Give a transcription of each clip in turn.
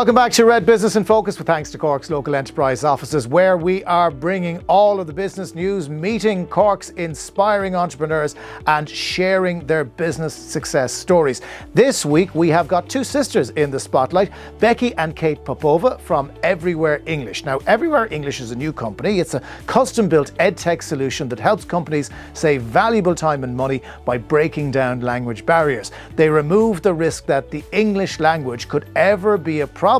Welcome back to Red Business in Focus with thanks to Cork's local enterprise offices, where we are bringing all of the business news, meeting Cork's inspiring entrepreneurs and sharing their business success stories. This week we have got two sisters in the spotlight, Becky and Kate Popova from Everywhere English. Now, Everywhere English is a new company. It's a custom-built edtech solution that helps companies save valuable time and money by breaking down language barriers. They remove the risk that the English language could ever be a problem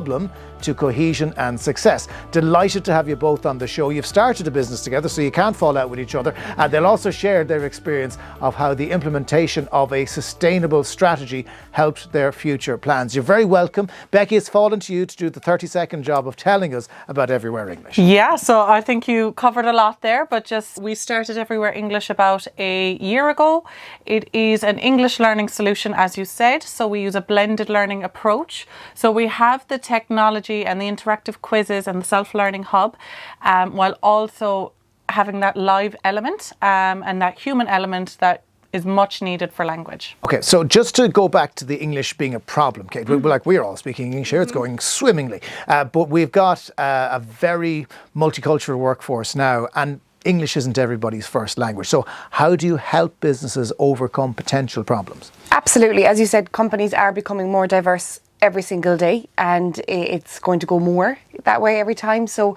to cohesion and success. Delighted to have you both on the show. You've started a business together, so you can't fall out with each other. And they'll also share their experience of how the implementation of a sustainable strategy helped their future plans. You're very welcome. Becky, it's fallen to you to do the 30-second job of telling us about Everywhere English. Yeah, so I think you covered a lot there, but we started Everywhere English about a year ago. It is an English learning solution, as you said, so we use a blended learning approach. So we have the technology and the interactive quizzes and the self-learning hub, while also having that live element and that human element that is much needed for language. Okay, so just to go back to the English being a problem, Kate, we're all speaking English here, it's going swimmingly, but we've got a very multicultural workforce now, and English isn't everybody's first language. So how do you help businesses overcome potential problems? Absolutely. As you said, companies are becoming more diverse every single day, and it's going to go more that way every time. So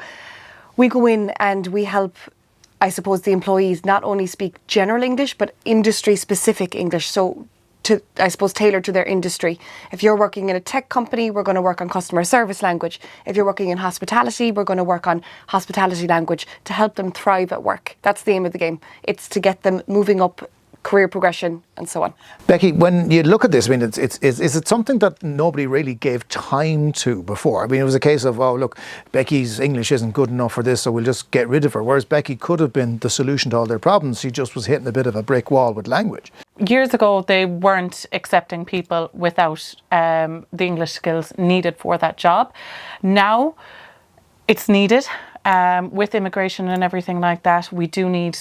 we go in and we help, I suppose, the employees not only speak general English, but industry specific English. So to, I suppose, tailored to their industry. If you're working in a tech company, we're going to work on customer service language. If you're working in hospitality, we're going to work on hospitality language to help them thrive at work. That's the aim of the game. It's to get them moving up career progression and so on. Becky, when you look at this, I mean, is it something that nobody really gave time to before? I mean, it was a case of, oh, look, Becky's English isn't good enough for this, so we'll just get rid of her. Whereas Becky could have been the solution to all their problems. She just was hitting a bit of a brick wall with language. Years ago, they weren't accepting people without the English skills needed for that job. Now, it's needed. With immigration and everything like that, we do need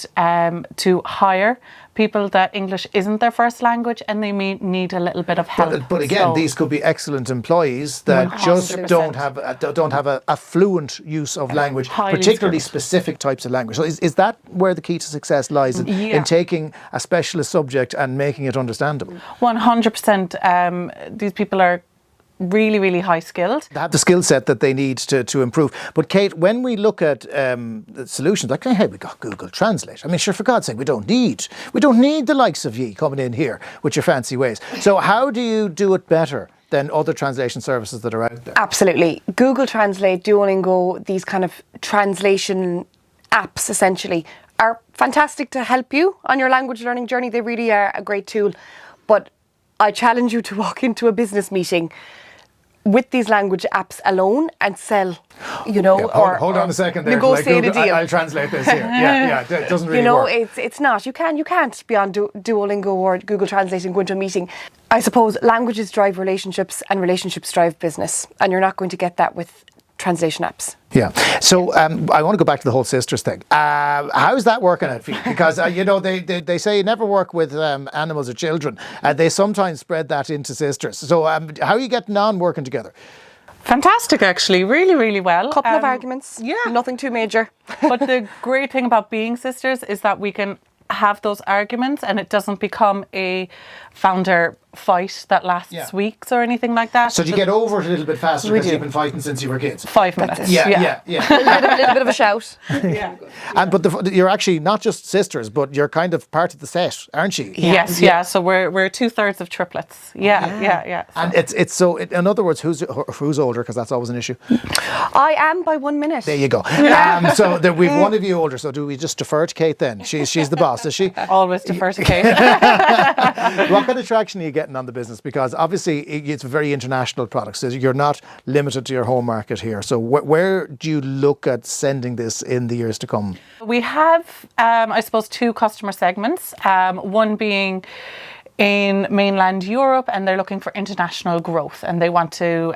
to hire people that English isn't their first language, and they may need a little bit of help. But again, these could be excellent employees that 100%. Just don't have a fluent use of language, particularly specific types of language. So is that where the key to success lies, in taking a specialist subject and making it understandable? 100%. These people are really, really high skilled. They have the skill set that they need to improve. But Kate, when we look at the solutions, like, hey, we got Google Translate. I mean, sure, for God's sake, we don't need the likes of ye coming in here with your fancy ways. So how do you do it better than other translation services that are out there? Absolutely. Google Translate, Duolingo, these kind of translation apps essentially are fantastic to help you on your language learning journey. They really are a great tool. But I challenge you to walk into a business meeting with these language apps alone and sell, hold on a second there. Negotiate a deal. I'll translate this here. Yeah, it doesn't really work. It's not. You can't be on Duolingo or Google Translate and go into a meeting. I suppose languages drive relationships and relationships drive business, and you're not going to get that with translation apps. Yeah. So I want to go back to the whole sisters thing. How's that working out for you? Because, they say you never work with animals or children. They sometimes spread that into sisters. So how are you getting on working together? Fantastic, actually. Really, really well. Couple of arguments. Yeah. Nothing too major. But the great thing about being sisters is that we can have those arguments and it doesn't become a founder fight that lasts weeks or anything like that. So do you get over it a little bit faster because you've been fighting since you were kids? 5 minutes. Yeah. a little bit of a shout. Yeah. But you're actually not just sisters, but you're kind of part of the set, aren't you? Yes, yeah. So we're 2/3 of triplets. Yeah. So. And it's so in other words, who's older? Because that's always an issue. I am by 1 minute. There you go. So we've one of you older. So do we just defer to Kate then? She's the boss, is she? Always defer to Kate. What kind of traction are you getting on the business? Because obviously it's a very international product, so you're not limited to your home market here. So where do you look at sending this in the years to come? We have, I suppose, 2 customer segments. One being in mainland Europe, and they're looking for international growth, and they want to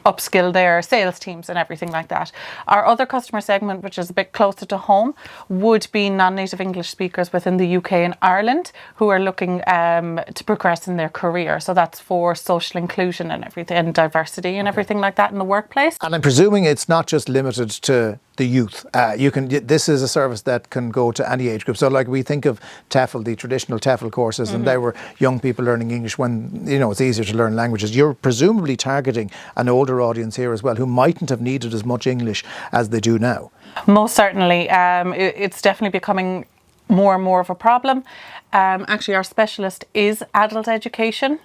upskill their sales teams and everything like that. Our other customer segment, which is a bit closer to home, would be non-native English speakers within the UK and Ireland who are looking to progress in their career. So that's for social inclusion and everything, and diversity and everything like that in the workplace. And I'm presuming it's not just limited to the youth. This is a service that can go to any age group. So like we think of TEFL, the traditional TEFL courses, and they were young people learning English when, it's easier to learn languages. You're presumably targeting an older audience here as well who mightn't have needed as much English as they do now. Most certainly. It's definitely becoming more and more of a problem. Actually, our specialist is adult education.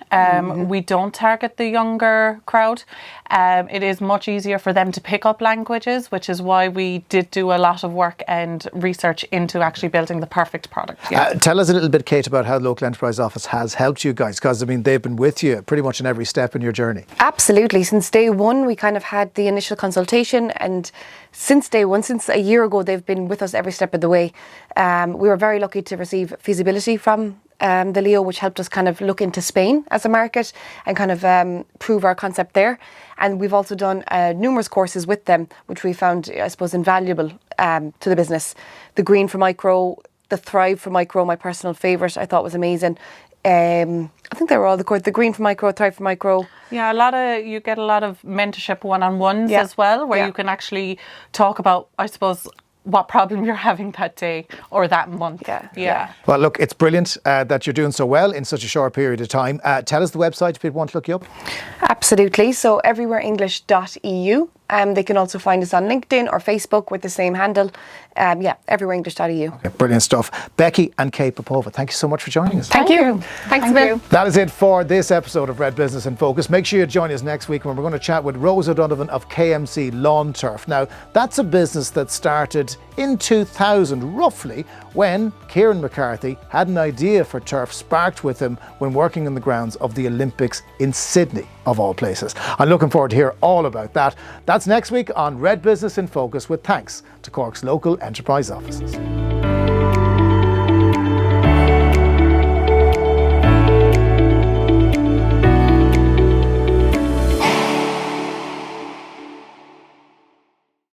We don't target the younger crowd. It is much easier for them to pick up languages, which is why we did do a lot of work and research into actually building the perfect product. Yeah. Tell us a little bit, Kate, about how the Local Enterprise Office has helped you guys, because they've been with you pretty much in every step in your journey. Absolutely. Since day one, we kind of had the initial consultation, and since day one, since a year ago, they've been with us every step of the way. We were very lucky to receive feasibility from the Leo, which helped us kind of look into Spain as a market and kind of prove our concept there. And we've also done numerous courses with them, which we found, I suppose, invaluable to the business. The Green for Micro, the Thrive for Micro, my personal favourite, I thought was amazing. I think they were all the courses. The Green for Micro, Thrive for Micro. Yeah, you get a lot of mentorship one-on-ones as well, where you can actually talk about, I suppose, what problem you're having that day or that month. Yeah. Well, look, it's brilliant that you're doing so well in such a short period of time. Tell us the website if people want to look you up. Absolutely. So everywhereenglish.eu. They can also find us on LinkedIn or Facebook with the same handle. Everywhereenglish.eu. Okay, brilliant stuff. Becky and Kate Popova, thank you so much for joining us. Thank you. Thanks, Bill. That is it for this episode of Red Business in Focus. Make sure you join us next week when we're going to chat with Rose O'Donovan of KMC Lawn Turf. Now, that's a business that started in 2000, roughly, when Kieran McCarthy had an idea for turf sparked with him when working on the grounds of the Olympics in Sydney, of all places. I'm looking forward to hear all about that. That's next week on Red Business in Focus, with thanks to Cork's local enterprise offices.